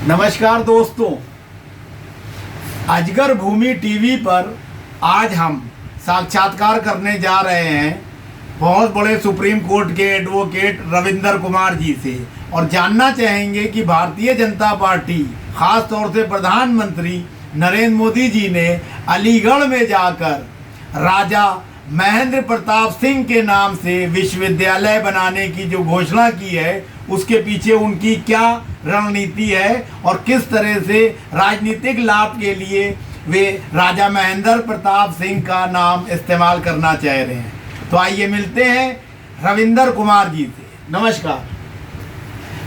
नमस्कार दोस्तों, अजगर भूमि टीवी पर आज हम साक्षात्कार करने जा रहे हैं बहुत बड़े सुप्रीम कोर्ट के एडवोकेट रविंदर कुमार जी से और जानना चाहेंगे कि भारतीय जनता पार्टी खास तौर से प्रधानमंत्री नरेंद्र मोदी जी ने अलीगढ़ में जाकर राजा महेंद्र प्रताप सिंह के नाम से विश्वविद्यालय बनाने की जो घोषणा की है उसके पीछे उनकी क्या रणनीति है और किस तरह से राजनीतिक लाभ के लिए वे राजा महेंद्र प्रताप सिंह का नाम इस्तेमाल करना चाह रहे हैं। तो आइए मिलते हैं रविंदर कुमार जी से। नमस्कार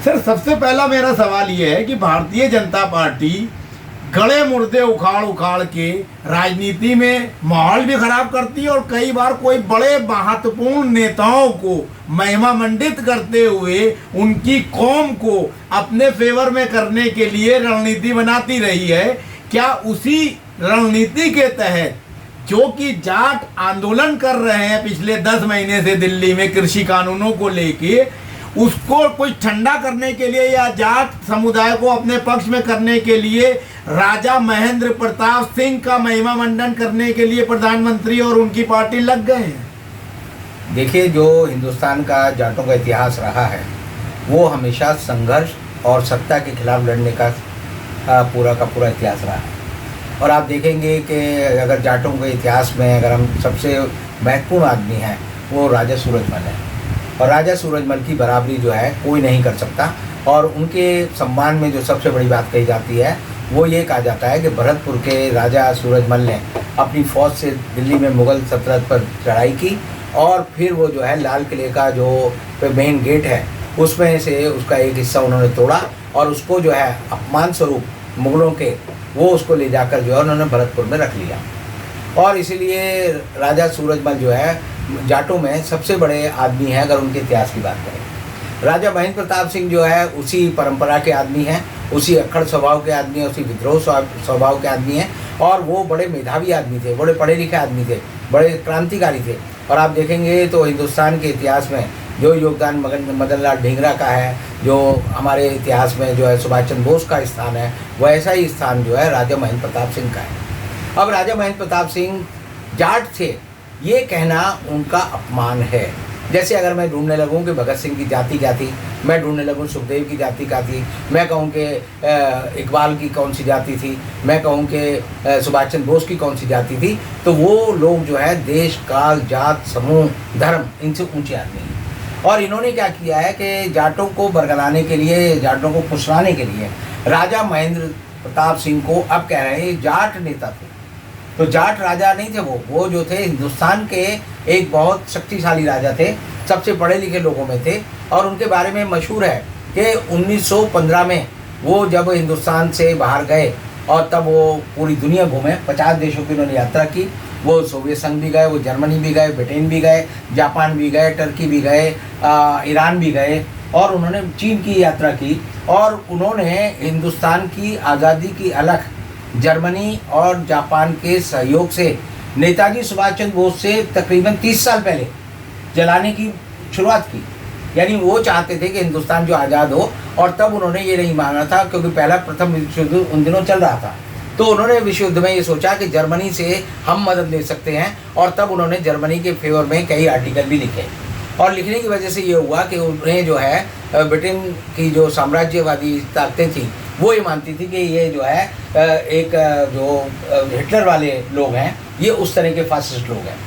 सर, सबसे पहला मेरा सवाल ये है कि भारतीय जनता पार्टी गड़े मुर्दे उखाड़ उखाड़ के राजनीति में माहौल भी खराब करती है और कई बार कोई बड़े महत्वपूर्ण नेताओं को महिमा मंडित करते हुए उनकी कौम को अपने फेवर में करने के लिए रणनीति बनाती रही है। क्या उसी रणनीति के तहत जो कि जाट आंदोलन कर रहे हैं पिछले 10 महीने से दिल्ली में कृषि कानूनों को लेके, उसको कुछ ठंडा करने के लिए या जाट समुदाय को अपने पक्ष में करने के लिए राजा महेंद्र प्रताप सिंह का महिमा मंडन करने के लिए प्रधानमंत्री और उनकी पार्टी लग गए हैं? देखिए, जो हिंदुस्तान का जाटों का इतिहास रहा है वो हमेशा संघर्ष और सत्ता के खिलाफ लड़ने का पूरा इतिहास रहा है। और आप देखेंगे कि अगर जाटों के इतिहास में अगर हम सबसे महत्वपूर्ण आदमी हैं वो राजा सूरजमल है और राजा सूरजमल की बराबरी जो है कोई नहीं कर सकता। और उनके सम्मान में जो सबसे बड़ी बात कही जाती है वो ये कहा जाता है कि भरतपुर के राजा सूरजमल ने अपनी फ़ौज से दिल्ली में मुग़ल सल्तनत पर चढ़ाई की और फिर वो जो है लाल किले का जो मेन गेट है उसमें से उसका एक हिस्सा उन्होंने तोड़ा और उसको जो है अपमान स्वरूप मुग़लों के वो उसको ले जाकर जो है उन्होंने भरतपुर में रख लिया। और इसीलिए राजा सूरजमल जो है जाटों में सबसे बड़े आदमी हैं अगर उनके इतिहास की बात करें। राजा महेंद्र प्रताप सिंह जो है उसी परंपरा के आदमी हैं, उसी अक्खड़ स्वभाव के आदमी हैं, उसी विद्रोह स्वभाव के आदमी हैं और वो बड़े मेधावी आदमी थे, बड़े पढ़े लिखे आदमी थे, बड़े क्रांतिकारी थे। और आप देखेंगे तो हिंदुस्तान के इतिहास में जो योगदान मदन लाल ढींगरा का है, जो हमारे इतिहास में जो है सुभाष चंद्र बोस का स्थान है, वैसा ही स्थान जो है राजा महेंद्र प्रताप सिंह का है। अब राजा महेंद्र प्रताप सिंह जाट थे ये कहना उनका अपमान है। जैसे अगर मैं ढूंढने लगूं कि भगत सिंह की जाति क्या थी, मैं ढूंढने लगूं सुखदेव की जाति क्या थी, मैं कहूं कि इकबाल की कौन सी जाति थी, मैं कहूं कि सुभाष चंद्र बोस की कौन सी जाति थी, तो वो लोग जो है देश काल जात समूह धर्म इनसे ऊंचे आदमी हैं। और इन्होंने क्या किया है कि जाटों को बरगलाने के लिए, जाटों को फुसलाने के लिए राजा महेंद्र प्रताप सिंह को अब कह रहे हैं जाट नेता थे। तो जाट राजा नहीं थे, वो जो थे हिंदुस्तान के एक बहुत शक्तिशाली राजा थे, सबसे पढ़े लिखे लोगों में थे। और उनके बारे में मशहूर है कि 1915 में वो जब हिंदुस्तान से बाहर गए और तब वो पूरी दुनिया घूमे, 50 देशों की उन्होंने यात्रा की। वो सोवियत संघ भी गए, वो जर्मनी भी गए, ब्रिटेन भी गए, जापान भी गए, टर्की भी गए, ईरान भी गए और उन्होंने चीन की यात्रा की। और उन्होंने हिंदुस्तान की आज़ादी की अलख जर्मनी और जापान के सहयोग से नेताजी सुभाष चंद्र बोस से तकरीबन 30 साल पहले जलाने की शुरुआत की। यानी वो चाहते थे कि हिंदुस्तान जो आज़ाद हो, और तब उन्होंने ये नहीं माना था क्योंकि प्रथम विश्व युद्ध उन दिनों चल रहा था। तो उन्होंने विश्व युद्ध में ये सोचा कि जर्मनी से हम मदद ले सकते हैं और तब उन्होंने जर्मनी के फेवर में कई आर्टिकल भी लिखे। और लिखने की वजह से ये हुआ कि उन्हें जो है ब्रिटेन की जो साम्राज्यवादी ताकतें थी वो ये मानती थी कि ये जो है एक जो हिटलर वाले लोग हैं ये उस तरह के फासिस्ट लोग हैं।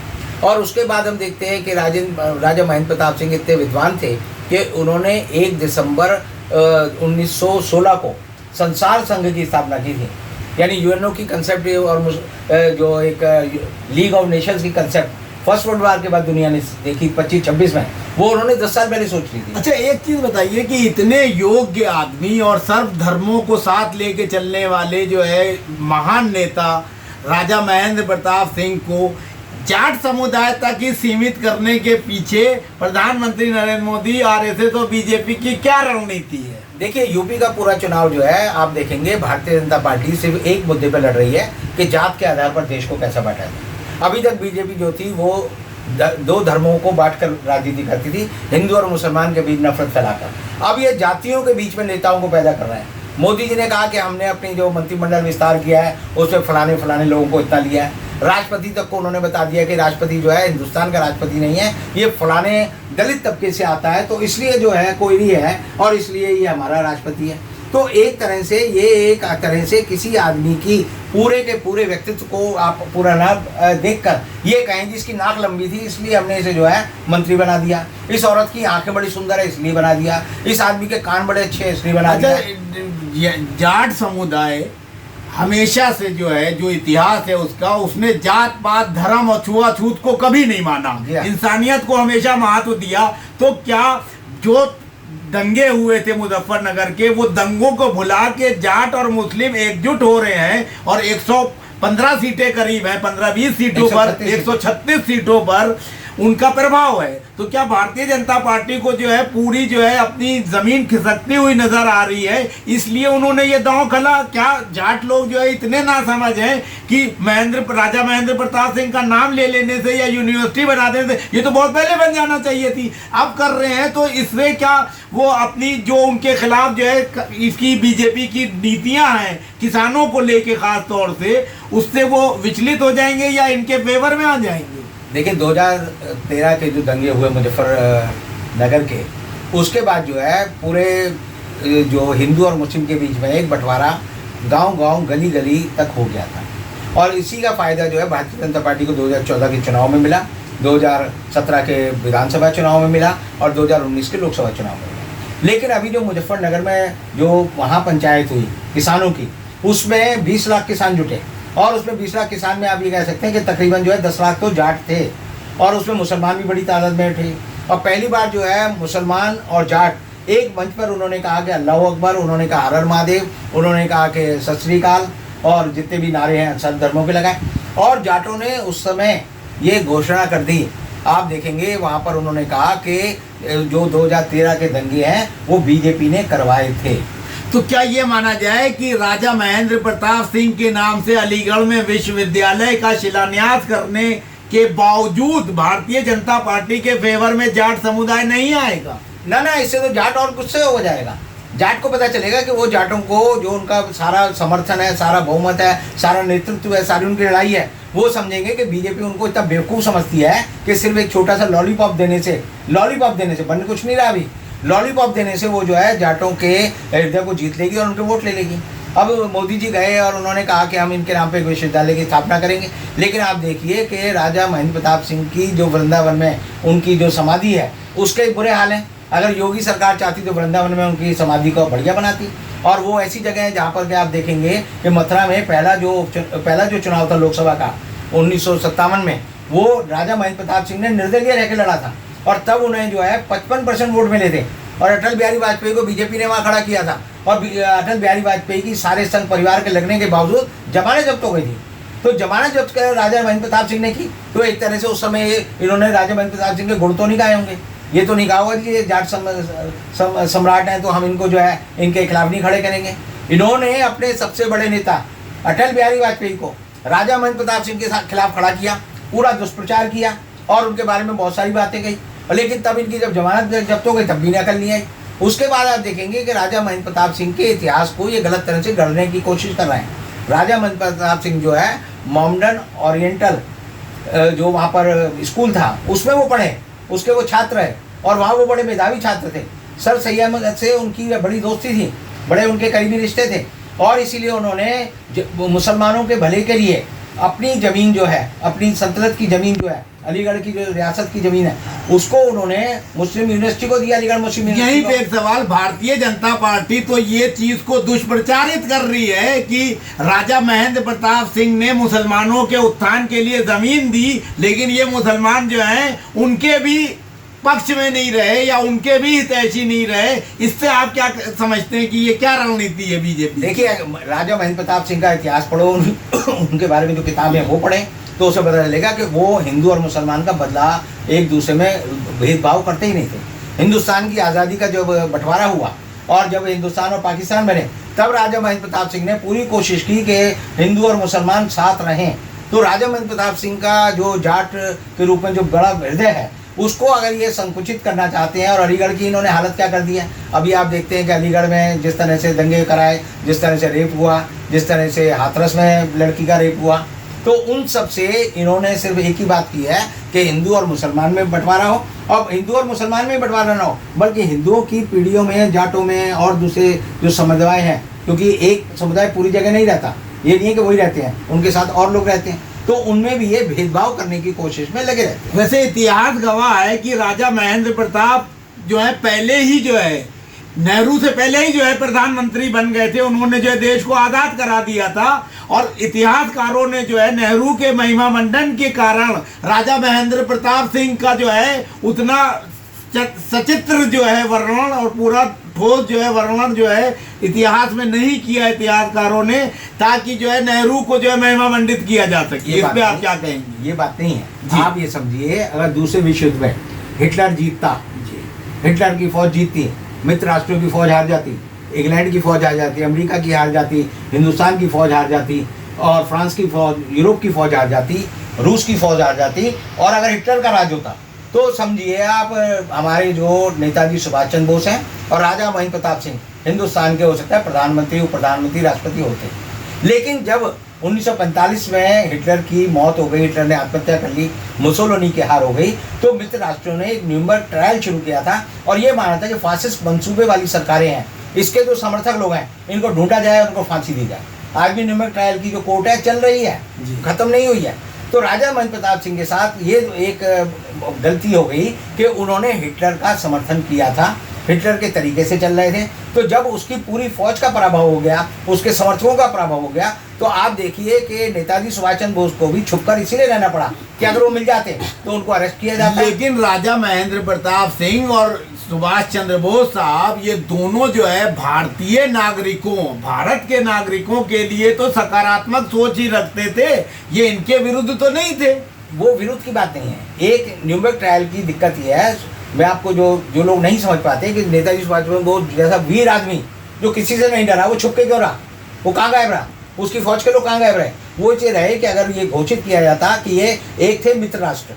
और उसके बाद हम देखते हैं कि राजा महेंद्र प्रताप सिंह इतने विद्वान थे कि उन्होंने 1 दिसंबर 1916 को संसार संघ की स्थापना की थी। यानी यूएनओ की कंसेप्ट और जो एक लीग ऑफ नेशंस की कंसेप्ट फर्स्ट वर्ल्ड वार के बाद दुनिया ने देखी 25-26 में, वो उन्होंने 10 साल पहले सोच ली थी। अच्छा, एक चीज बताइए कि इतने योग्य आदमी और सर्व धर्मों को साथ लेके चलने वाले जो है महान नेता राजा महेंद्र प्रताप सिंह को जाट समुदाय तक ही सीमित करने के पीछे प्रधानमंत्री नरेंद्र मोदी, आरएसएस और बीजेपी की क्या रणनीति है? देखिए, यूपी का पूरा चुनाव जो है आप देखेंगे भारतीय जनता पार्टी सिर्फ एक मुद्दे पर लड़ रही है कि जात के आधार पर देश को कैसा बांटा जाए। अभी तक बीजेपी जो थी वो 2 धर्मों को बांटकर राजनीति करती थी, हिंदू और मुसलमान के बीच नफरत फैलाकर। अब ये जातियों के बीच में नेताओं को पैदा कर रहे हैं। मोदी जी ने कहा कि हमने अपनी जो मंत्रिमंडल विस्तार किया है उसमें फलाने फलाने लोगों को इतना लिया है। राष्ट्रपति तक को उन्होंने बता दिया कि राष्ट्रपति जो है हिंदुस्तान का राष्ट्रपति नहीं है, ये फलाने दलित तबके से आता है, तो इसलिए जो है कोई नहीं है और इसलिए ये हमारा राष्ट्रपति है। तो एक तरह से ये एक तरह से किसी आदमी की पूरे के पूरे व्यक्तित्व को आप पूरा ना देखकर ये कहें जिसकी नाक लंबी थी इसलिए हमने इसे जो है मंत्री बना दिया, इस औरत की आंखें बड़ी सुंदर है इसलिए बना दिया, इस आदमी के कान बड़े अच्छे हैं इसलिए बना दिया। जाट समुदाय हमेशा से जो है, जो इतिहास है उसका, उसने जात पात धर्म और छुआछूत को कभी नहीं माना, इंसानियत को हमेशा महत्व दिया। तो क्या जो दंगे हुए थे मुजफ्फरनगर के, वो दंगों को भुला के जाट और मुस्लिम एकजुट हो रहे हैं और 115 सीटें करीब हैं, 15-20 सीटों पर, 136 सीटों पर उनका प्रभाव है। तो क्या भारतीय जनता पार्टी को जो है पूरी जो है अपनी जमीन खिसकती हुई नजर आ रही है, इसलिए उन्होंने ये दांव खेला? क्या जाट लोग जो है इतने ना समझ हैं कि राजा महेंद्र प्रताप सिंह का नाम ले लेने से या यूनिवर्सिटी बना देने से, ये तो बहुत पहले बन जाना चाहिए थी, अब कर रहे हैं, तो इससे क्या वो अपनी जो उनके खिलाफ जो है इसकी बीजेपी की नीतियां हैं किसानों को लेके खास तौर से, उससे वो विचलित हो जाएंगे या इनके फेवर में आ जाएंगे? देखिए 2013 के जो दंगे हुए मुजफ्फरनगर के, उसके बाद जो है पूरे जो हिंदू और मुस्लिम के बीच में एक बंटवारा गांव-गांव गली-गली तक हो गया था और इसी का फ़ायदा जो है भारतीय जनता पार्टी को 2014 के चुनाव में मिला, 2017 के विधानसभा चुनाव में मिला और 2019 के लोकसभा चुनाव में मिला। लेकिन अभी जो मुजफ्फरनगर में जो वहाँ पंचायत हुई किसानों की, उसमें 20 लाख किसान जुटे और उसमें 20 लाख किसान में आप ये कह सकते हैं कि तकरीबन जो है 10 लाख तो जाट थे और उसमें मुसलमान भी बड़ी तादाद में थे। और पहली बार जो है मुसलमान और जाट एक मंच पर उन्होंने कहा कि अल्लाह अकबर, उन्होंने कहा हर हर महादेव, उन्होंने कहा कि सत श्री अकाल और जितने भी नारे हैं सब धर्मों के लगाए। और जाटों ने उस समय ये घोषणा कर दी, आप देखेंगे वहाँ पर उन्होंने कहा कि जो 2013 के दंगे हैं वो बीजेपी ने करवाए थे। तो क्या ये माना जाए कि राजा महेंद्र प्रताप सिंह के नाम से अलीगढ़ में विश्वविद्यालय का शिलान्यास करने के बावजूद भारतीय जनता पार्टी के फेवर में जाट समुदाय नहीं आएगा? ना, इससे तो जाट और गुस्से हो जाएगा। जाट को पता चलेगा कि वो जाटों को जो उनका सारा समर्थन है, सारा बहुमत है, सारा नेतृत्व है, सारी उनकी लड़ाई है, वो समझेंगे कि बीजेपी उनको इतना बेवकूफ़ समझती है कि सिर्फ एक छोटा सा लॉलीपॉप देने से बन कुछ नहीं रहा। अभी लॉलीपॉप देने से वो जो है जाटों के हृदय को जीत लेगी और उनके वोट ले लेगी। अब मोदी जी गए और उन्होंने कहा कि हम इनके नाम पे एक विश्वविद्यालय की स्थापना करेंगे, लेकिन आप देखिए कि राजा महेंद्र प्रताप सिंह की जो वृंदावन में उनकी जो समाधि है उसके बुरे हाल हैं। अगर योगी सरकार चाहती तो वृंदावन में उनकी समाधि को बढ़िया बनाती। और वो ऐसी जगह है जहाँ पर आप देखेंगे कि मथुरा में पहला जो चुनाव था लोकसभा का 1957 में, वो राजा महेंद्र प्रताप सिंह ने निर्दलीय रह के लड़ा था और तब उन्हें जो है 55% वोट मिले थे और अटल बिहारी वाजपेयी को बीजेपी ने वहाँ खड़ा किया था और अटल बिहारी वाजपेयी की सारे संघ परिवार के लगने के बावजूद जमानत जब्त हो गई थी। तो जमानत जब्त कर राजा महेंद्र प्रताप सिंह ने की, तो एक तरह से उस समय इन्होंने राजा महेंद्र प्रताप सिंह के गुण तो नहीं गाए होंगे, ये तो नहीं कहा होगा कि ये जाट सम्राट हैं तो हम इनको जो है इनके खिलाफ नहीं खड़े करेंगे। इन्होंने अपने सबसे बड़े नेता अटल बिहारी वाजपेयी को राजा महेंद्र प्रताप सिंह के खिलाफ खड़ा किया, पूरा दुष्प्रचार किया और उनके बारे में बहुत सारी बातें कही, लेकिन तब इनकी जब जमानत जब्त हो गई तब भी अकल नहीं आई। उसके बाद आप देखेंगे कि राजा महेंद्र प्रताप सिंह के इतिहास को ये गलत तरह से गढ़ने की कोशिश कर रहे हैं। राजा महेंद्र प्रताप सिंह जो है मोमडन ओरिएंटल जो वहाँ पर स्कूल था उसमें वो पढ़े, उसके वो छात्र है और वहाँ वो बड़े मेधावी छात्र थे। सर सैयद से उनकी बड़ी दोस्ती थी, बड़े उनके करीबी रिश्ते थे और इसीलिए उन्होंने मुसलमानों के भले के लिए अपनी ज़मीन जो है, अपनी सल्तनत की ज़मीन जो है, अलीगढ़ की जो रियासत की ज़मीन है, उसको उन्होंने मुस्लिम यूनिवर्सिटी को दिया, अलीगढ़ मुस्लिम यूनिवर्सिटी। यहीं पे एक सवाल, भारतीय जनता पार्टी तो ये चीज को दुष्प्रचारित कर रही है कि राजा महेंद्र प्रताप सिंह ने मुसलमानों के उत्थान के लिए जमीन दी, लेकिन ये मुसलमान जो हैं उनके भी पक्ष में नहीं रहे या उनके भी हितैषी नहीं रहे। इससे आप क्या समझते हैं कि ये क्या रणनीति है बीजेपी? देखिए राजा महेंद्र प्रताप सिंह का इतिहास पढ़ो, उनके बारे में जो किताबें वो पढ़ें तो उसे पता चलेगा कि वो हिंदू और मुसलमान का बदला एक दूसरे में भेदभाव करते ही नहीं थे। हिंदुस्तान की आज़ादी का जब बंटवारा हुआ और जब हिंदुस्तान और पाकिस्तान बने तब राजा महेंद्र प्रताप सिंह ने पूरी कोशिश की कि हिंदू और मुसलमान साथ रहें। तो राजा महेंद्र प्रताप सिंह का जो जाट के रूप में जो बड़ा हृदय है उसको अगर ये संकुचित करना चाहते हैं। और अलीगढ़ की इन्होंने हालत क्या कर दी है, अभी आप देखते हैं कि अलीगढ़ में जिस तरह से दंगे कराए, जिस तरह से रेप हुआ, जिस तरह से हाथरस में लड़की का रेप हुआ, तो उन सब से इन्होंने सिर्फ एक ही बात की है कि हिंदू और मुसलमान में बंटवारा हो। अब हिंदू और मुसलमान में बंटवारा ना हो, बल्कि हिंदुओं की पीढ़ियों में, जाटों में और दूसरे जो समुदाय हैं, क्योंकि एक समुदाय पूरी जगह नहीं रहता, ये नहीं है कि वही रहते हैं, उनके साथ और लोग रहते हैं, तो उनमें भी ये भेदभाव करने की कोशिश में लगे रहते हैं। वैसे इतिहास गवाह है कि राजा महेंद्र प्रताप जो है पहले ही जो है नेहरू से पहले ही जो है प्रधानमंत्री बन गए थे। उन्होंने जो है देश को आज़ाद करा दिया था और इतिहासकारों ने जो है नेहरू के महिमा मंडन के कारण राजा महेंद्र प्रताप सिंह का जो है उतना सचित्र जो है वर्णन और पूरा ठोस जो है वर्णन जो है इतिहास में नहीं किया इतिहासकारों ने, ताकि जो है नेहरू को जो है महिमा मंडित किया जा सके। इस पे आप क्या कहेंगे? ये बात नहीं है। आप ये समझिए, अगर दूसरे विश्व युद्ध में हिटलर जीतता, हिटलर की फौज जीतती, मित्र राष्ट्रों की फौज हार जाती, इंग्लैंड की फौज हार जाती, अमेरिका की हार जाती, हिंदुस्तान की फौज हार जाती, और फ्रांस की फौज, यूरोप की फौज हार जाती, रूस की फौज हार जाती, और अगर हिटलर का राज होता, तो समझिए आप हमारे जो नेताजी सुभाष चंद्र बोस हैं और राजा महेंद्र प्रताप सिंह हिंदुस्तान के हो सकता है प्रधानमंत्री, उप प्रधानमंत्री, राष्ट्रपति होते। लेकिन जब 1945 में हिटलर की मौत हो गई, हिटलर ने आत्महत्या कर ली, मुसोलिनी की हार हो गई, तो मित्र राष्ट्रों ने एक न्यूरम्बर्ग ट्रायल शुरू किया था और ये माना था कि फासिस्ट मंसूबे वाली सरकारें हैं, इसके जो समर्थक लोग हैं इनको ढूंढा जाए और उनको फांसी दी जाए। आज भी न्यूरम्बर्ग ट्रायल की जो कोर्ट है चल रही है, खत्म नहीं हुई है। तो राजा महेंद्र प्रताप सिंह के साथ ये एक गलती हो गई कि उन्होंने हिटलर का समर्थन किया था, हिटलर के तरीके से चल रहे थे। तो जब उसकी पूरी फौज का पराभव हो गया, उसके समर्थकों का पराभव हो गया, तो आप देखिए कि नेताजी सुभाष चंद्र बोस को भी छुपकर इसीलिए रहना पड़ा कि अगर वो मिल जाते तो उनको अरेस्ट किया जाता। लेकिन राजा महेंद्र प्रताप सिंह और सुभाष चंद्र बोस साहब ये दोनों जो है भारतीय नागरिकों, भारत के नागरिकों के लिए तो सकारात्मक सोच ही रखते थे, ये इनके विरुद्ध तो नहीं थे। वो विरुद्ध की बात नहीं है। एक न्यूरम्बर्ग ट्रायल की दिक्कत ये है, मैं आपको जो लोग नहीं समझ पाते कि नेताजी सुभाष चंद्र बोस जैसा वीर आदमी जो किसी से नहीं डरा, वो छुप के क्यों रहा, वो कहाँ गायब रहा, उसकी फौज के लोग कहाँ गायब रहे? वो ये रहे कि अगर ये घोषित किया जाता कि ये एक थे मित्र राष्ट्र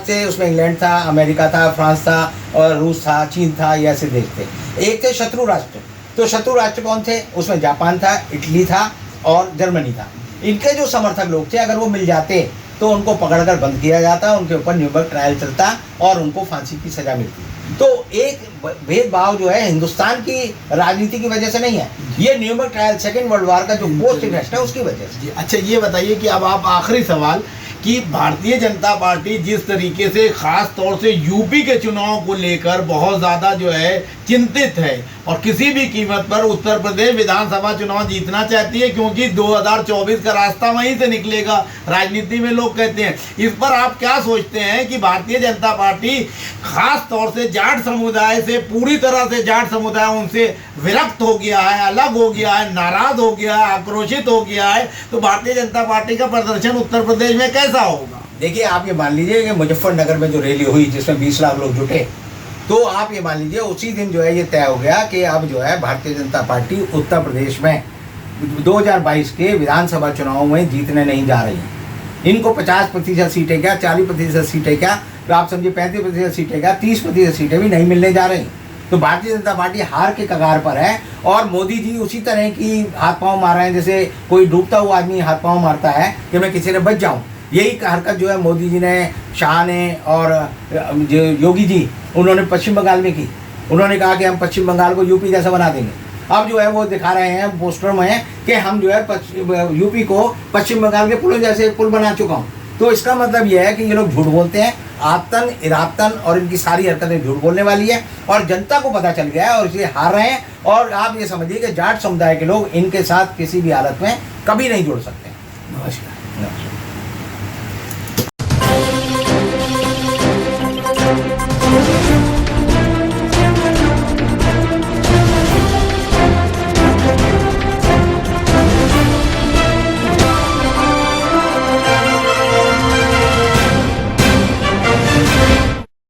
थे, उसमें इंग्लैंड था, अमेरिका था, फ्रांस था और रूस था, चीन था, ये ऐसे देश थे। एक थे शत्रु राष्ट्र, तो शत्रु राष्ट्र कौन थे? उसमें जापान था, इटली था और जर्मनी था। इनके जो समर्थक लोग थे अगर वो मिल जाते तो उनको पकड़कर बंद किया जाता, उनके ऊपर न्यूरम्बर्ग ट्रायल चलता और उनको फांसी की सजा मिलती। तो एक भेदभाव जो है हिंदुस्तान की राजनीति की वजह से नहीं है, ये Nuremberg trial second world war का जो पोस्ट इवेंट है उसकी वजह से। अच्छा ये बताइए कि अब आप आखिरी सवाल कि भारतीय जनता पार्टी जिस तरीके से खास तौर से यूपी के चुनाव को लेकर बहुत ज़्यादा जो है चिंतित है और किसी भी कीमत पर उत्तर प्रदेश विधानसभा चुनाव जीतना चाहती है, क्योंकि 2024 का रास्ता वहीं से निकलेगा, राजनीति में लोग कहते हैं। इस पर आप क्या सोचते हैं कि भारतीय जनता पार्टी खास तौर से जाट समुदाय से पूरी तरह से जाट समुदाय उनसे विरक्त हो गया है, अलग हो गया है, नाराज हो गया है, आक्रोशित हो गया है, तो भारतीय जनता पार्टी का प्रदर्शन उत्तर प्रदेश में कैसा होगा? देखिए, आप ये मान लीजिए कि मुजफ्फरनगर में जो रैली हुई जिसमें 20 लाख लोग जुटे, तो आप ये मान लीजिए उसी दिन जो है ये तय हो गया कि अब जो है भारतीय जनता पार्टी उत्तर प्रदेश में 2022 के विधानसभा चुनाव में जीतने नहीं जा रही है। इनको 50% सीटें क्या, 40% सीटें क्या, तो आप समझिए 35% सीटें क्या, 30% सीटें भी नहीं मिलने जा रही। तो भारतीय जनता पार्टी हार के कगार पर है और मोदी जी उसी तरह की हाथ पाँव मार रहे हैं जैसे कोई डूबता हुआ आदमी हाथ पाँव मारता है कि मैं किसी ने बच जाऊँ। यही हरकत जो है मोदी जी ने, शाह ने और जो योगी जी उन्होंने पश्चिम बंगाल में की। उन्होंने कहा कि हम पश्चिम बंगाल को यूपी जैसा बना देंगे। अब जो है वो दिखा रहे हैं पोस्टर में कि हम जो है यूपी को पश्चिम बंगाल के पुल जैसे पुल बना चुका हूँ। तो इसका मतलब यह है कि ये लोग झूठ बोलते हैं, आतन इरातन, और इनकी सारी हरकतें झूठ बोलने वाली है और जनता को पता चल गया है और इसलिए हार रहे हैं। और आप ये समझिए कि जाट समुदाय के लोग इनके साथ किसी भी हालत में कभी नहीं जुड़ सकते। नमस्कार।